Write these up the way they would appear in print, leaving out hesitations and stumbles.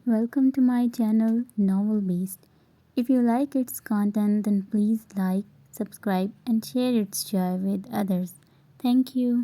Welcome to my channel Novel Beast. If you like its content, then please like, subscribe, and share its joy with others. Thank you.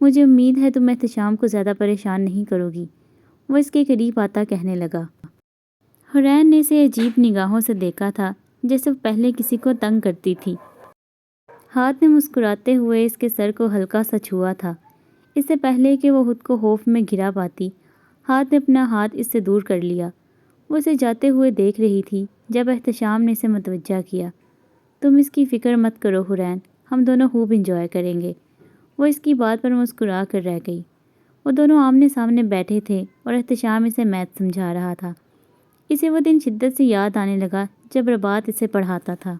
مجھے امید ہے تم احتشام کو زیادہ پریشان نہیں کرو گی، وہ اس کے قریب آتا کہنے لگا۔ حورین نے اسے عجیب نگاہوں سے دیکھا تھا، جیسے وہ پہلے کسی کو تنگ کرتی تھی۔ ہاتھ نے مسکراتے ہوئے اس کے سر کو ہلکا سا چھوا تھا۔ اس سے پہلے کہ وہ خود کو خوف میں گرا پاتی، ہاتھ نے اپنا ہاتھ اس سے دور کر لیا۔ وہ اسے جاتے ہوئے دیکھ رہی تھی جب احتشام نے اسے متوجہ کیا۔ تم اس کی فکر مت کرو حورین، ہم دونوں خوب انجوائے کریں گے۔ وہ اس کی بات پر مسکرا کر رہ گئی۔ وہ دونوں آمنے سامنے بیٹھے تھے اور احتشام اسے میتھ سمجھا رہا تھا۔ اسے وہ دن شدت سے یاد آنے لگا جب رباط اسے پڑھاتا تھا۔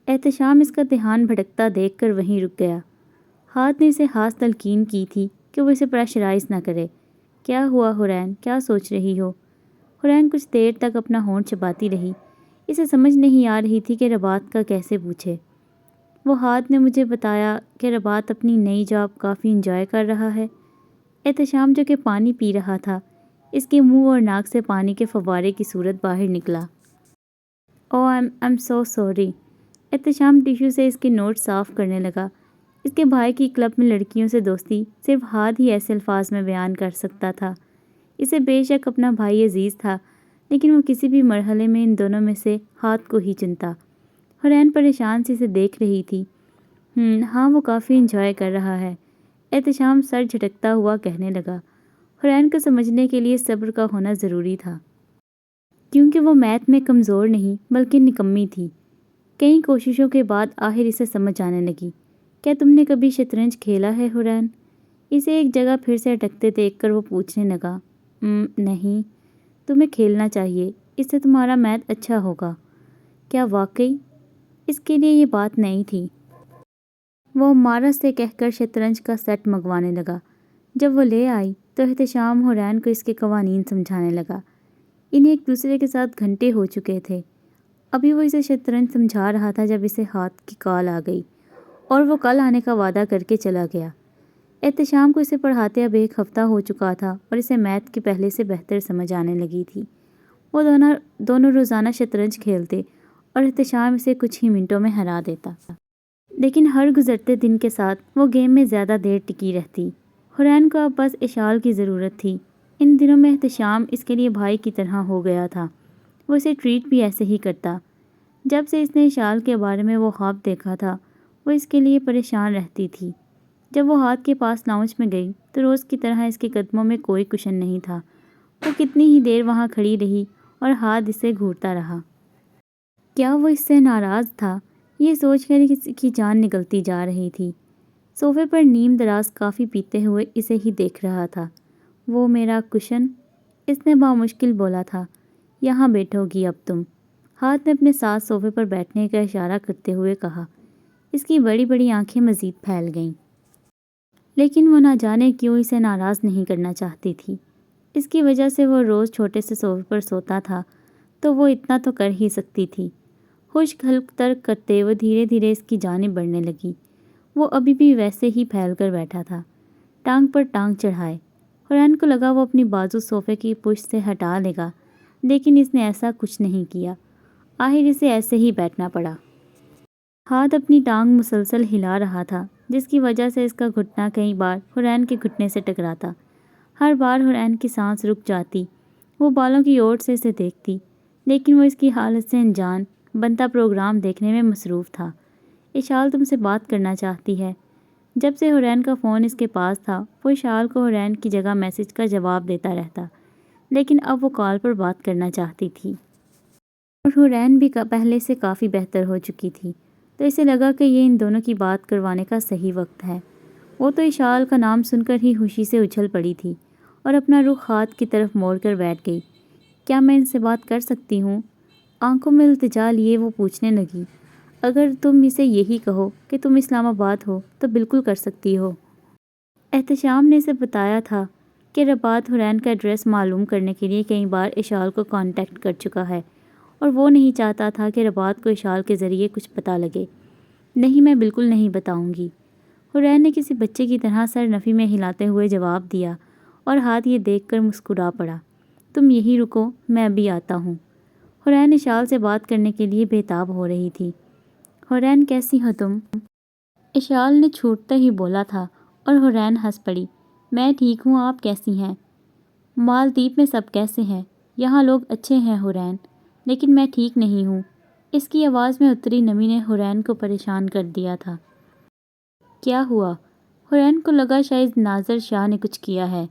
احتشام اس کا دھیان بھٹکتا دیکھ کر وہیں رک گیا۔ ہاتھ نے اسے خاص تلقین کی تھی کہ وہ اسے پریشرائز نہ کرے۔ کیا ہوا حورین، کیا سوچ رہی ہو؟ حورین کچھ دیر تک اپنا ہونٹ چباتی رہی۔ اسے سمجھ نہیں آ رہی تھی کہ رباط کا کیسے پوچھے۔ وہ ہاتھ نے مجھے بتایا کہ رباط اپنی نئی جاب کافی انجوائے کر رہا ہے۔ احتشام جو کہ پانی پی رہا تھا، اس کے منہ اور ناک سے پانی کے فوارے کی صورت باہر نکلا۔ Oh I'm so sorry۔ Ehtesham tissue سے اس کے نوٹ صاف کرنے لگا۔ اس کے بھائی کی کلب میں لڑکیوں سے دوستی صرف ہاتھ ہی ایسے الفاظ میں بیان کر سکتا تھا۔ اسے بے شک اپنا بھائی عزیز تھا، لیکن وہ کسی بھی مرحلے میں ان دونوں میں سے ہاتھ کو ہی چنتا۔ حورین پریشان سی اسے دیکھ رہی تھی۔ ہاں وہ کافی انجوائے کر رہا ہے، احتشام سر جھٹکتا ہوا کہنے لگا۔ حورین کو سمجھنے کے لیے صبر کا ہونا ضروری تھا، کیونکہ وہ میتھ میں کمزور نہیں بلکہ نکمی تھی۔ کئی کوششوں کے بعد آخر اسے سمجھ آنے لگی۔ کیا تم نے کبھی شطرنج کھیلا ہے حورین؟ اسے ایک جگہ پھر سے اٹکتے دیکھ کر وہ پوچھنے لگا۔ نہیں، تمہیں کھیلنا چاہیے، اس سے تمہارا میتھ اچھا ہوگا۔ کیا واقعی؟ اس کے لیے یہ بات نئی تھی۔ وہ مارا سے کہہ کر شطرنج کا سیٹ منگوانے لگا۔ جب وہ لے آئی تو احتشام حورین کو اس کے قوانین سمجھانے لگا۔ انہیں ایک دوسرے کے ساتھ گھنٹے ہو چکے تھے۔ ابھی وہ اسے شطرنج سمجھا رہا تھا جب اسے ہاتھ کی کال آ گئی اور وہ کل آنے کا وعدہ کر کے چلا گیا۔ احتشام کو اسے پڑھاتے اب ایک ہفتہ ہو چکا تھا اور اسے میتھ کے پہلے سے بہتر سمجھ آنے لگی تھی۔ وہ دونوں روزانہ شطرنج کھیلتے اور احتشام اسے کچھ ہی منٹوں میں ہرا دیتا، لیکن ہر گزرتے دن کے ساتھ وہ گیم میں زیادہ دیر ٹکی رہتی۔ حورین کو اب بس اشال کی ضرورت تھی۔ ان دنوں میں احتشام اس کے لیے بھائی کی طرح ہو گیا تھا۔ وہ اسے ٹریٹ بھی ایسے ہی کرتا۔ جب سے اس نے اشال کے بارے میں وہ خواب دیکھا تھا، وہ اس کے لیے پریشان رہتی تھی۔ جب وہ ہاتھ کے پاس لاؤنج میں گئی تو روز کی طرح اس کے قدموں میں کوئی کشن نہیں تھا۔ وہ کتنی ہی دیر وہاں کھڑی رہی اور ہاتھ اسے گھورتا رہا۔ کیا وہ اس سے ناراض تھا؟ یہ سوچ کر اس کی جان نکلتی جا رہی تھی۔ صوفے پر نیم دراز کافی پیتے ہوئے اسے ہی دیکھ رہا تھا۔ وہ میرا کشن، اس نے بامشکل بولا تھا۔ یہاں بیٹھو گی اب تم، ہاتھ نے اپنے ساتھ صوفے پر بیٹھنے کا اشارہ کرتے ہوئے کہا۔ اس کی بڑی بڑی آنکھیں مزید پھیل گئیں، لیکن وہ نہ جانے کیوں اسے ناراض نہیں کرنا چاہتی تھی۔ اس کی وجہ سے وہ روز چھوٹے سے صوفے پر سوتا تھا، تو وہ اتنا تو کر ہی سکتی تھی۔ خشک حلق ترک کرتے وہ دھیرے دھیرے اس کی جانب بڑھنے لگی۔ وہ ابھی بھی ویسے ہی پھیل کر بیٹھا تھا، ٹانگ پر ٹانگ چڑھائے۔ حورین کو لگا وہ اپنی بازو صوفے کی پشت سے ہٹا لے گا، لیکن اس نے ایسا کچھ نہیں کیا۔ آخر اسے ایسے ہی بیٹھنا پڑا۔ ہاتھ اپنی ٹانگ مسلسل ہلا رہا تھا، جس کی وجہ سے اس کا گھٹنا کئی بار حورین کے گھٹنے سے ٹکراتا۔ ہر بار حورین کی سانس رک جاتی۔ وہ بالوں کی اوٹ سے اسے دیکھتی، لیکن وہ اس کی حالت سے انجان بنتا پروگرام دیکھنے میں مصروف تھا۔ اشال تم سے بات کرنا چاہتی ہے۔ جب سے حورین کا فون اس کے پاس تھا، وہ اشال کو حورین کی جگہ میسج کا جواب دیتا رہتا، لیکن اب وہ کال پر بات کرنا چاہتی تھی۔ اور حورین بھی پہلے سے کافی بہتر ہو چکی تھی، تو اسے لگا کہ یہ ان دونوں کی بات کروانے کا صحیح وقت ہے۔ وہ تو اشال کا نام سن کر ہی خوشی سے اچھل پڑی تھی اور اپنا رخ ہاتھ کی طرف موڑ کر بیٹھ گئی۔ کیا میں ان سے بات کر سکتی ہوں؟ آنکھوں میں التجا لیے وہ پوچھنے لگی۔ اگر تم اسے یہی کہو کہ تم اسلام آباد ہو تو بالکل کر سکتی ہو۔ احتشام نے اسے بتایا تھا کہ رباط حورین کا ایڈریس معلوم کرنے کے لیے کئی بار اشال کو کانٹیکٹ کر چکا ہے، اور وہ نہیں چاہتا تھا کہ رباط کو اشال کے ذریعے کچھ پتہ لگے۔ نہیں، میں بالکل نہیں بتاؤں گی، حورین نے کسی بچے کی طرح سر نفی میں ہلاتے ہوئے جواب دیا، اور ہاتھ یہ دیکھ کر مسکرا پڑا۔ تم یہی رکو، میں ابھی آتا ہوں۔ حورین اشال سے بات کرنے کے لیے بےتاب ہو رہی تھی۔ حورین کیسی ہو تم؟ اشال نے چھوٹتے ہی بولا تھا اور حورین ہنس پڑی۔ میں ٹھیک ہوں، آپ کیسی ہیں؟ مالدیپ میں سب کیسے ہیں؟ یہاں لوگ اچھے ہیں حورین، لیکن میں ٹھیک نہیں ہوں۔ اس کی آواز میں اتری نمی نے حورین کو پریشان کر دیا تھا۔ کیا ہوا؟ حورین کو لگا شاید ناظر شاہ نے کچھ کیا ہے۔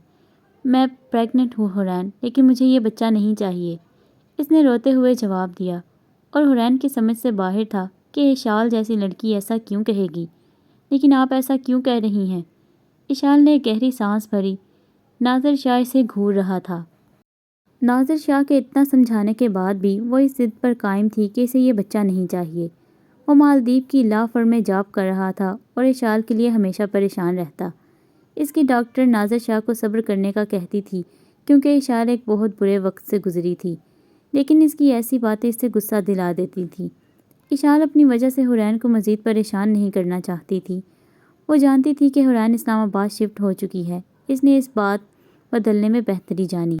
میں پریگننٹ ہوں حورین، لیکن مجھے یہ بچہ نہیں چاہیے، اس نے روتے ہوئے جواب دیا۔ اور حورین کی سمجھ سے باہر تھا کہ اشال جیسی لڑکی ایسا کیوں کہے گی۔ لیکن آپ ایسا کیوں کہہ رہی ہیں؟ اشال نے ایک گہری سانس بھری۔ ناظر شاہ اسے گھور رہا تھا۔ ناظر شاہ کے اتنا سمجھانے کے بعد بھی وہ اس ضد پر قائم تھی کہ اسے یہ بچہ نہیں چاہیے۔ وہ مالدیپ کی لا فرم میں جاب کر رہا تھا اور اشال کے لیے ہمیشہ پریشان رہتا۔ اس کی ڈاکٹر ناظر شاہ کو صبر کرنے کا کہتی تھی کیونکہ اشال ایک بہت برے وقت سے گزری تھی، لیکن اس کی ایسی باتیں اس سے غصہ دلا دیتی تھی۔ اشال اپنی وجہ سے حورین کو مزید پریشان نہیں کرنا چاہتی تھی۔ وہ جانتی تھی کہ حورین اسلام آباد شفٹ ہو چکی ہے، اس نے اس بات بدلنے میں بہتری جانی۔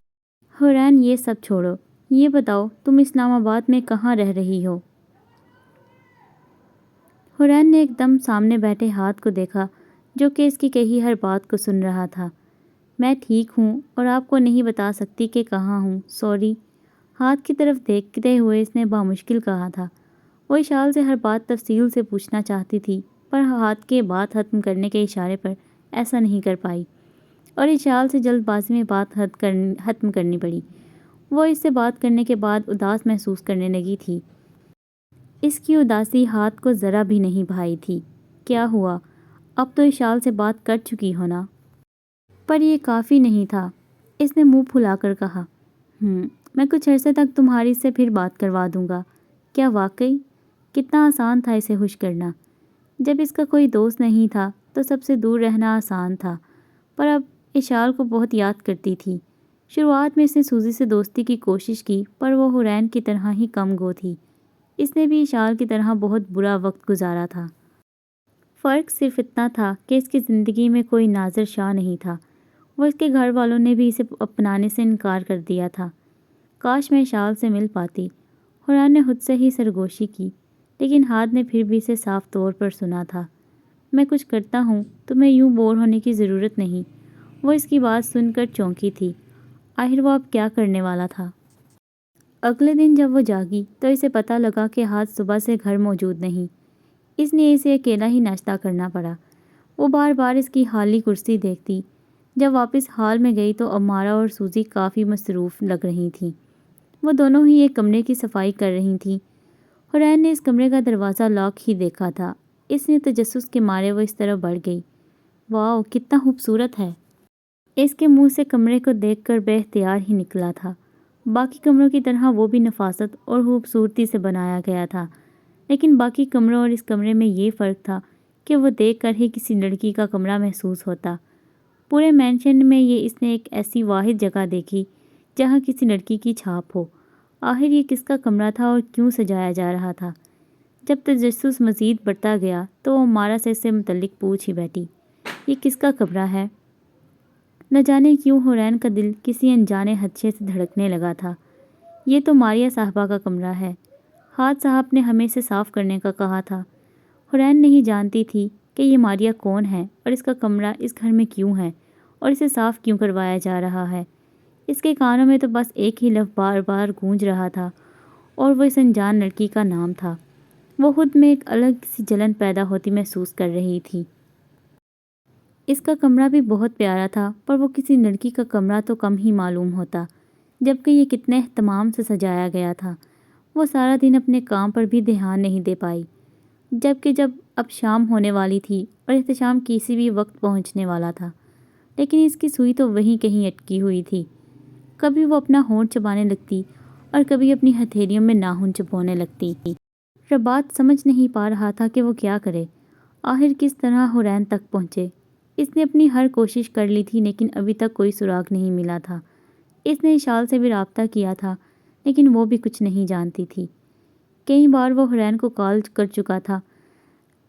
حورین یہ سب چھوڑو، یہ بتاؤ تم اسلام آباد میں کہاں رہ رہی ہو؟ حورین نے ایک دم سامنے بیٹھے ہاتھ کو دیکھا جو کہ اس کی کہی ہر بات کو سن رہا تھا۔ میں ٹھیک ہوں اور آپ کو نہیں بتا سکتی کہ کہاں ہوں، سوری۔ ہاتھ کی طرف دیکھتے ہوئے اس نے بامشکل کہا تھا۔ وہ اشال سے ہر بات تفصیل سے پوچھنا چاہتی تھی، پر ہاتھ کے بات ختم کرنے کے اشارے پر ایسا نہیں کر پائی، اور اشال سے جلد بازی میں بات ختم کرنی پڑی۔ وہ اس سے بات کرنے کے بعد اداس محسوس کرنے لگی تھی۔ اس کی اداسی ہاتھ کو ذرا بھی نہیں بھائی تھی۔ کیا ہوا؟ اب تو اشال سے بات کر چکی ہو نا؟ پر یہ کافی نہیں تھا، اس نے منہ پھلا کر کہا۔ میں کچھ عرصے تک تمہاری سے پھر بات کروا دوں گا۔ کیا واقعی؟ کتنا آسان تھا اسے خوش کرنا۔ جب اس کا کوئی دوست نہیں تھا تو سب سے دور رہنا آسان تھا، پر اب اشال کو بہت یاد کرتی تھی۔ شروعات میں اس نے سوزی سے دوستی کی کوشش کی، پر وہ حورین کی طرح ہی کم گو تھی۔ اس نے بھی اشال کی طرح بہت برا وقت گزارا تھا۔ فرق صرف اتنا تھا کہ اس کی زندگی میں کوئی ناظر شاہ نہیں تھا۔ وہ اس کے گھر والوں نے بھی اسے اپنانے سے انکار کر دیا تھا۔ کاش میں اشال سے مل پاتی، حورین نے خود سے ہی سرگوشی کی، لیکن ہاتھ نے پھر بھی اسے صاف طور پر سنا تھا۔ میں کچھ کرتا ہوں، تمہیں یوں بور ہونے کی ضرورت نہیں۔ وہ اس کی بات سن کر چونکی تھی۔ آخر وہ اب کیا کرنے والا تھا؟ اگلے دن جب وہ جاگی تو اسے پتہ لگا کہ ہاتھ صبح سے گھر موجود نہیں۔ اس لیے اسے اکیلا ہی ناشتہ کرنا پڑا۔ وہ بار بار اس کی خالی کرسی دیکھتی۔ جب واپس ہال میں گئی تو امارہ اور سوزی کافی مصروف لگ رہی تھیں۔ وہ دونوں ہی ایک کمرے کی صفائی کر رہی تھیں۔ حورین نے اس کمرے کا دروازہ لاک ہی دیکھا تھا، اس نے تجسس کے مارے وہ اس طرف بڑھ گئی۔ واؤ، کتنا خوبصورت ہے! اس کے منہ سے کمرے کو دیکھ کر بے اختیار ہی نکلا تھا۔ باقی کمروں کی طرح وہ بھی نفاست اور خوبصورتی سے بنایا گیا تھا، لیکن باقی کمروں اور اس کمرے میں یہ فرق تھا کہ وہ دیکھ کر ہی کسی لڑکی کا کمرہ محسوس ہوتا۔ پورے مینشن میں اس نے ایک ایسی واحد جگہ دیکھی جہاں کسی لڑکی کی چھاپ ہو۔ آخر یہ کس کا کمرہ تھا اور کیوں سجایا جا رہا تھا؟ جب تجسس مزید بڑھتا گیا تو وہ امارہ سے اس سے متعلق پوچھ ہی بیٹھی، یہ کس کا کمرہ ہے؟ نہ جانے کیوں حورین کا دل کسی انجانے خدشے سے دھڑکنے لگا تھا۔ یہ تو ماریہ صاحبہ کا کمرہ ہے، ہاتھ صاحب نے ہمیں اسے صاف کرنے کا کہا تھا۔ حورین نہیں جانتی تھی کہ یہ ماریہ کون ہے اور اس کا کمرہ اس گھر میں کیوں ہے اور اسے صاف کیوں کروایا جا رہا ہے۔ اس کے کانوں میں تو بس ایک ہی لفظ بار بار گونج رہا تھا اور وہ اس انجان لڑکی کا نام تھا۔ وہ خود میں ایک الگ سی جلن پیدا ہوتی محسوس کر رہی تھی۔ اس کا کمرہ بھی بہت پیارا تھا، پر وہ کسی لڑکی کا کمرہ تو کم ہی معلوم ہوتا، جبکہ یہ کتنے اہتمام سے سجایا گیا تھا۔ وہ سارا دن اپنے کام پر بھی دھیان نہیں دے پائی، جبکہ جب اب شام ہونے والی تھی اور احتشام کسی بھی وقت پہنچنے والا تھا، لیکن اس کی سوئی تو وہیں کہیں اٹکی ہوئی تھی۔ کبھی وہ اپنا ہونٹ چبانے لگتی اور کبھی اپنی ہتھیلیوں میں ناخن چبونے لگتی۔ رباط سمجھ نہیں پا رہا تھا کہ وہ کیا کرے۔ آخر کس طرح حورین تک پہنچے؟ اس نے اپنی ہر کوشش کر لی تھی لیکن ابھی تک کوئی سراغ نہیں ملا تھا۔ اس نے اشال سے بھی رابطہ کیا تھا لیکن وہ بھی کچھ نہیں جانتی تھی۔ کئی بار وہ حورین کو کال کر چکا تھا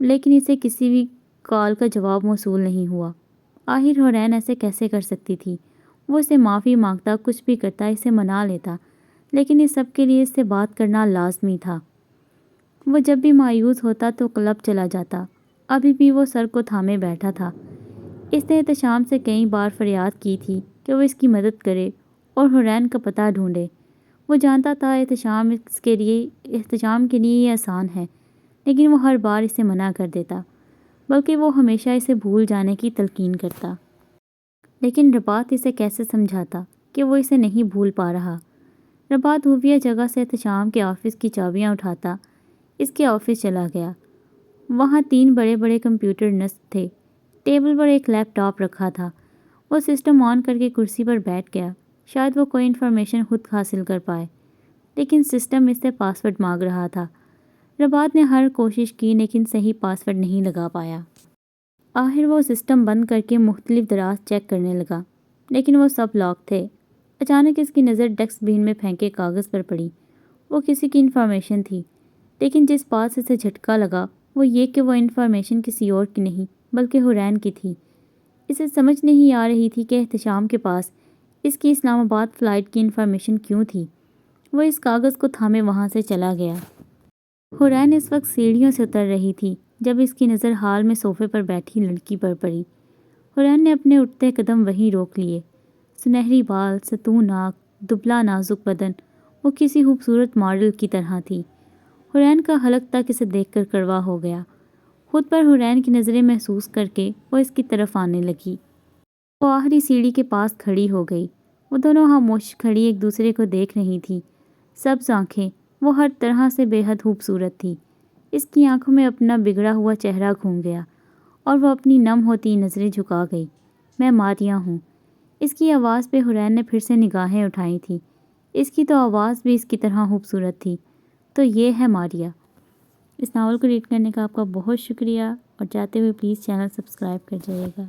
لیکن اسے کسی بھی کال کا جواب موصول نہیں ہوا۔ آخر حورین ایسے کیسے کر سکتی تھی؟ وہ اسے معافی مانگتا، کچھ بھی کرتا، اسے منا لیتا، لیکن اس سب کے لیے اس سے بات کرنا لازمی تھا۔ وہ جب بھی مایوس ہوتا تو کلب چلا جاتا، ابھی بھی وہ سر کو تھامے بیٹھا تھا۔ اس نے احتشام سے کئی بار فریاد کی تھی کہ وہ اس کی مدد کرے اور حورین کا پتہ ڈھونڈے۔ وہ جانتا تھا احتشام کے لیے یہ آسان ہے، لیکن وہ ہر بار اسے منع کر دیتا، بلکہ وہ ہمیشہ اسے بھول جانے کی تلقین کرتا۔ لیکن رباط اسے کیسے سمجھاتا کہ وہ اسے نہیں بھول پا رہا؟ رباط خفیہ جگہ سے احتشام کے آفس کی چابیاں اٹھاتا اس کے آفس چلا گیا۔ وہاں 3 بڑے بڑے کمپیوٹر نصب تھے۔ ٹیبل پر ایک لیپ ٹاپ رکھا تھا۔ وہ سسٹم آن کر کے کرسی پر بیٹھ گیا۔ شاید وہ کوئی انفارمیشن خود حاصل کر پائے، لیکن سسٹم اس سے پاس ورڈ مانگ رہا تھا۔ رباط نے ہر کوشش کی لیکن صحیح پاس ورڈ نہیں لگا پایا۔ آخر وہ سسٹم بند کر کے مختلف دراز چیک کرنے لگا، لیکن وہ سب لاک تھے۔ اچانک اس کی نظر ڈسٹ بین میں پھینکے کاغذ پر پڑی۔ وہ کسی کی انفارمیشن تھی، لیکن جس بات سے اسے جھٹکا لگا وہ یہ کہ وہ انفارمیشن کسی اور کی نہیں بلکہ حورین کی تھی۔ اسے سمجھ نہیں آ رہی تھی کہ احتشام کے پاس اس کی اسلام آباد فلائٹ کی انفارمیشن کیوں تھی۔ وہ اس کاغذ کو تھامے وہاں سے چلا گیا۔ حورین اس وقت سیڑھیوں سے اتر رہی تھی جب اس کی نظر حال میں صوفے پر بیٹھی لڑکی پر پڑی۔ حورین نے اپنے اٹھتے قدم وہیں روک لیے۔ سنہری بال، ستون ناک، دبلا نازک بدن، وہ کسی خوبصورت ماڈل کی طرح تھی۔ حورین کا حلق تک اسے دیکھ کر کڑوا ہو گیا۔ خود پر حورین کی نظریں محسوس کر کے وہ اس کی طرف آنے لگی۔ وہ آخری سیڑھی کے پاس کھڑی ہو گئی۔ وہ دونوں خاموش کھڑی ایک دوسرے کو دیکھ رہی تھی۔ سبز آنکھیں، وہ ہر طرح سے بے حد خوبصورت تھی۔ اس کی آنکھوں میں اپنا بگڑا ہوا چہرہ گھوم گیا اور وہ اپنی نم ہوتی نظریں جھکا گئی۔ میں ماریہ ہوں۔ اس کی آواز پہ حورین نے پھر سے نگاہیں اٹھائی تھیں۔ اس کی تو آواز بھی اس کی طرح خوبصورت تھی۔ تو یہ ہے ماریہ۔ اس ناول کو ریڈ کرنے کا آپ کا بہت شکریہ، اور چاہتے ہوئے پلیز چینل سبسکرائب کر جائیے گا۔